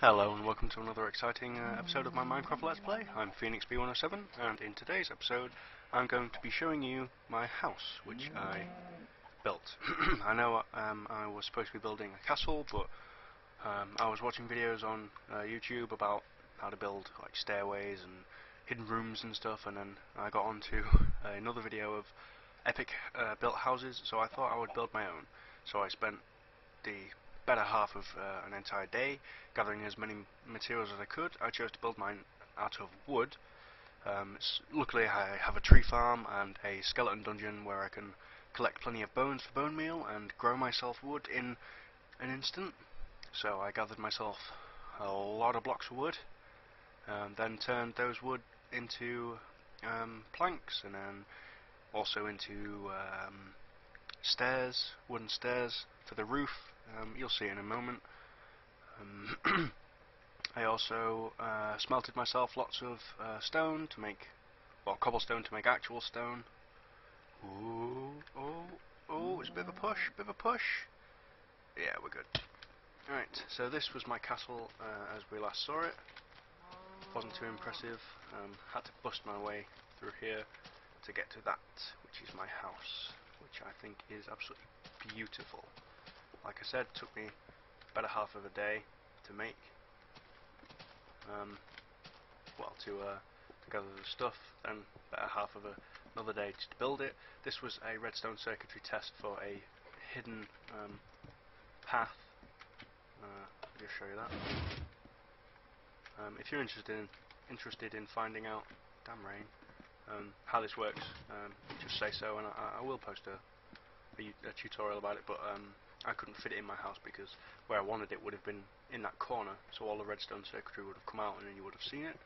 Hello and welcome to another exciting episode of my Minecraft Let's Play. I'm PhoenixB107 and in today's episode I'm going to be showing you my house which I built. I know I was supposed to be building a castle, but I was watching videos on YouTube about how to build like stairways and hidden rooms and stuff, and then I got onto another video of epic built houses, so I thought I would build my own. So I spent the better half of an entire day gathering as many materials as I could. I chose to build mine out of wood. Luckily I have a tree farm and a skeleton dungeon where I can collect plenty of bones for bone meal and grow myself wood in an instant. So I gathered myself a lot of blocks of wood, then turned those wood into planks, and then also into stairs, wooden stairs for the roof. You'll see in a moment. I also smelted myself lots of stone to make, well, cobblestone to make actual stone. Ooh, oh, it's a bit of a push, Yeah, we're good. Alright, so this was my castle as we last saw it. Wasn't too impressive. Had to bust my way through here to get to that, which is my house, which I think is absolutely beautiful. Like I said, it took me about a half of a day to make. To gather the stuff, then about a half of another day just to build it. This was a redstone circuitry test for a hidden path. I'll just show you that. If you're interested in finding out, damn rain, how this works, just say so, and I will post a tutorial about it. But I couldn't fit it in my house because where I wanted it would have been in that corner, so all the redstone circuitry would have come out and then you would have seen it.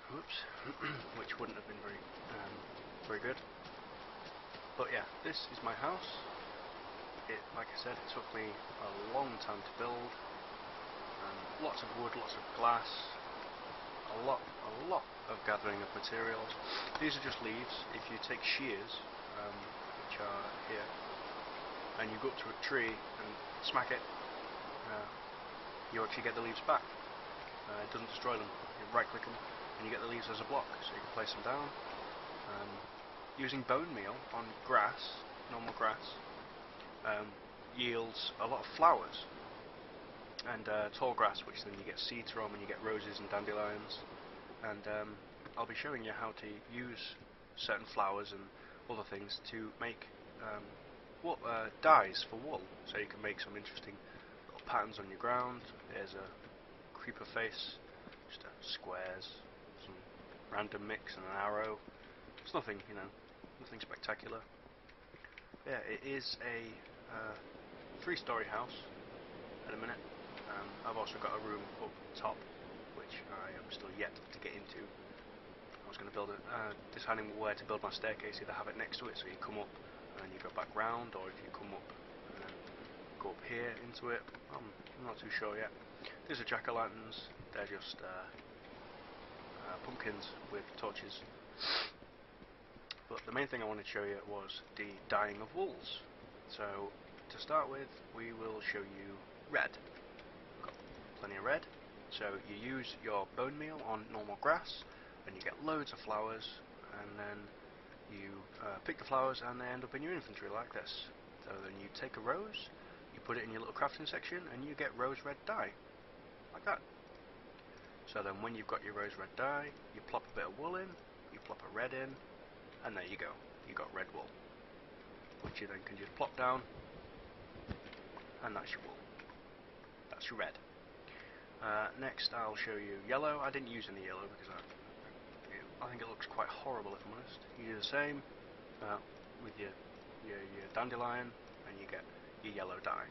Oops, which wouldn't have been very good. But yeah, this is my house. Like I said, it took me a long time to build. Lots of wood, lots of glass, a lot of gathering of materials. These are just leaves. If you take shears, which are here, and you go up to a tree and smack it, you actually get the leaves back. It doesn't destroy them. You right click them and you get the leaves as a block, so you can place them down. Using bone meal on grass, normal grass, yields a lot of flowers, and tall grass, which then you get seeds from, and you get roses and dandelions. And I'll be showing you how to use certain flowers and other things to make dyes for wool, so you can make some interesting little patterns on your ground. There's a creeper face, just squares, some random mix and an arrow. It's nothing, nothing spectacular. Yeah, it is a 3-story house at a minute. I've also got a room up top, which I am still yet to get into. I was going to build it, deciding where to build my staircase, either have it next to it so you come up and you go back round, or if you come up and then go up here into it. I'm not too sure yet. These are jack-o'-lanterns. They're just pumpkins with torches. But the main thing I wanted to show you was the dyeing of wools. So to start with, we will show you red. Got plenty of red. So you use your bone meal on normal grass, and you get loads of flowers, and then you pick the flowers and they end up in your inventory like this. So then you take a rose, you put it in your little crafting section, and you get rose red dye, like that. So then when you've got your rose red dye, you plop a bit of wool in, you plop a red in, and there you go. You got red wool, which you then can just plop down, and that's your wool. That's your red. Next I'll show you yellow. I didn't use any yellow because I think it looks quite horrible, if I'm honest. You do the same with your dandelion, and you get your yellow dye.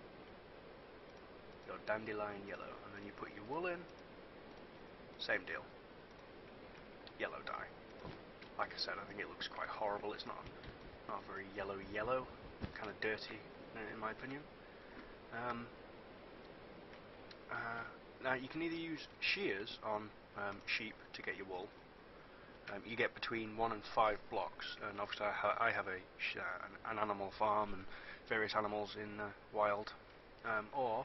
Your dandelion yellow, and then you put your wool in. Same deal. Yellow dye. Like I said, I think it looks quite horrible. It's not very yellow, kind of dirty in my opinion. Now you can either use shears on sheep to get your wool. You get between 1 and 5 blocks, and obviously I have an animal farm and various animals in wild. Or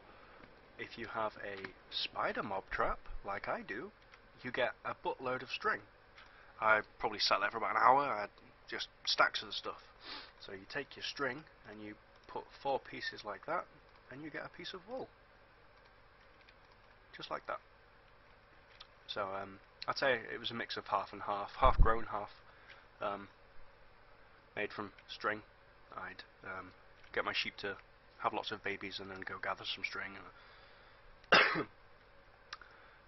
if you have a spider mob trap, like I do, you get a buttload of string. I probably sat there for about an hour. I had just stacks of the stuff. So you take your string and you put 4 pieces like that, and you get a piece of wool, just like that. So I'd say it was a mix of half and half, half grown, half made from string. I'd get my sheep to have lots of babies and then go gather some string. And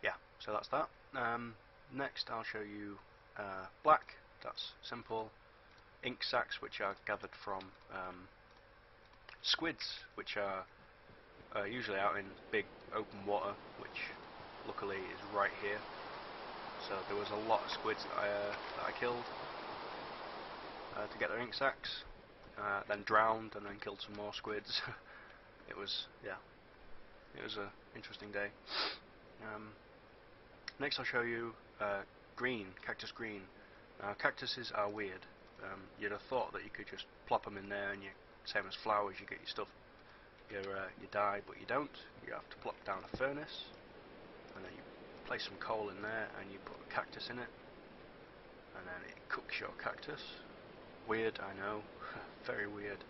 yeah, so that's that. Next I'll show you black. That's simple. Ink sacs, which are gathered from squids, which are usually out in big open water, which luckily is right here. So there was a lot of squids that I killed to get their ink sacs, then drowned and then killed some more squids. It was an interesting day. Next I'll show you green, cactus green. Now cactuses are weird. You'd have thought that you could just plop them in there and you, same as flowers, you get your stuff, your dye, but you don't. You have to plop down a furnace, and then you place some coal in there and you put a cactus in it, and then it cooks your cactus. Weird, I know, very weird.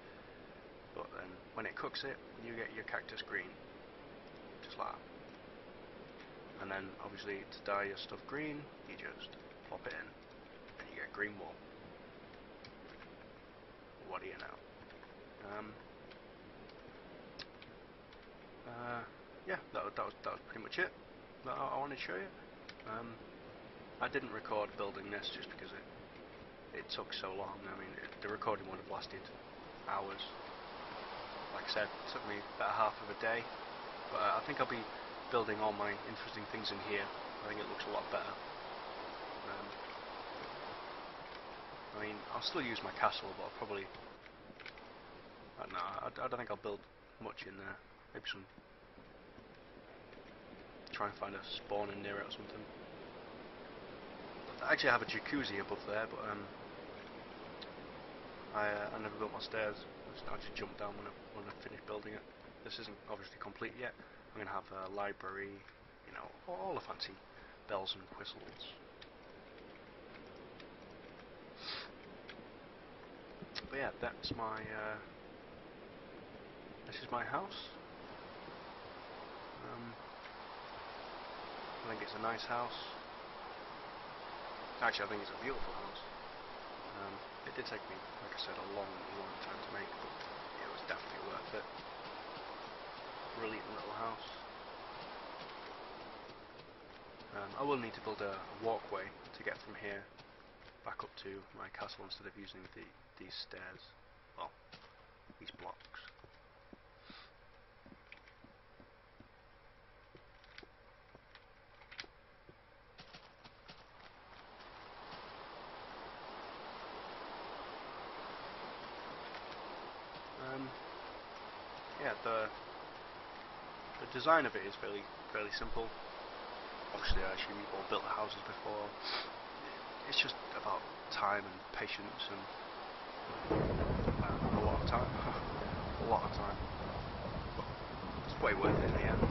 But then when it cooks it, you get your cactus green, just like that. And then obviously to dye your stuff green, you just plop it in, and you get green wool. What do you know? Yeah, that was pretty much it that I wanted to show you. I didn't record building this just because it took so long. I mean, the recording would have lasted hours. Like I said, it took me about half of a day. But I think I'll be building all my interesting things in here. I think it looks a lot better. I mean, I'll still use my castle, but I'll probably... I don't know, I don't think I'll build much in there. Maybe some... Try and find a spawn in near it or something. I actually have a jacuzzi above there, but I never built my stairs. I just jumped down when I finished building it. This isn't obviously complete yet. I'm going to have a library, you know, all the fancy bells and whistles. But yeah, that's my this is my house. I think it's a nice house. Actually, I think it's a beautiful house. It did take me, like I said, a long time to make, but it was definitely worth it. Brilliant little house. I will need to build a walkway to get from here back up to my castle instead of using these stairs. Well, these blocks. Yeah, the design of it is fairly simple. Obviously, I assume you've all built the houses before. It's just about time and patience and a lot of time. A lot of time. But it's way worth it in the end.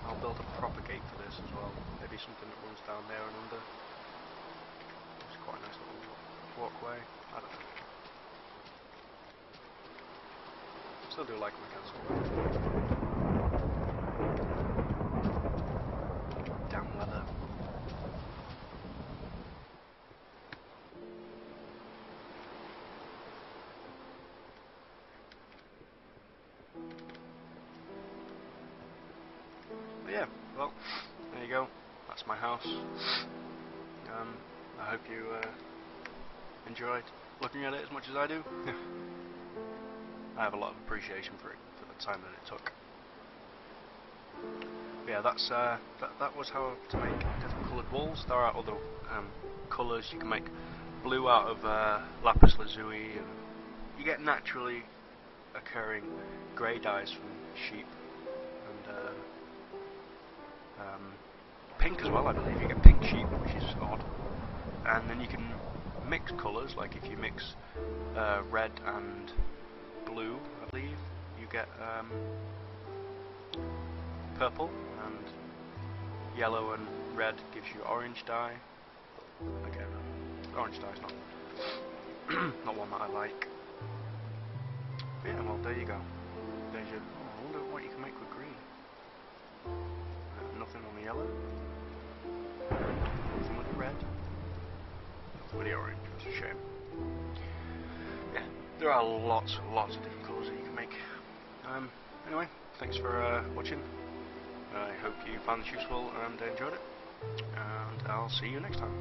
I'll build a proper gate for this as well. Maybe something that runs down there and under. It's quite a nice little walkway. I don't know. Still do like my castle. Damn weather. But yeah, well, there you go. That's my house. I hope you enjoyed looking at it as much as I do. I have a lot of appreciation for it, for the time that it took. But yeah, that's that was how to make different coloured walls. There are other colours. You can make blue out of lapis lazuli, and you get naturally occurring grey dyes from sheep, and pink as well. I believe you get pink sheep, which is odd. And then you can mix colours, like if you mix red and blue, I believe, you get purple, and yellow and red gives you orange dye. Okay, no. Orange dye is not not one that I like. But yeah, well, there you go. There's your. Oh, I wonder what you can make with green. Nothing on the yellow. Nothing with the red. Nothing with the orange. It's a shame. Yeah, there are lots of different colours that you can make. Anyway, thanks for watching. I hope you found this useful and enjoyed it. And I'll see you next time.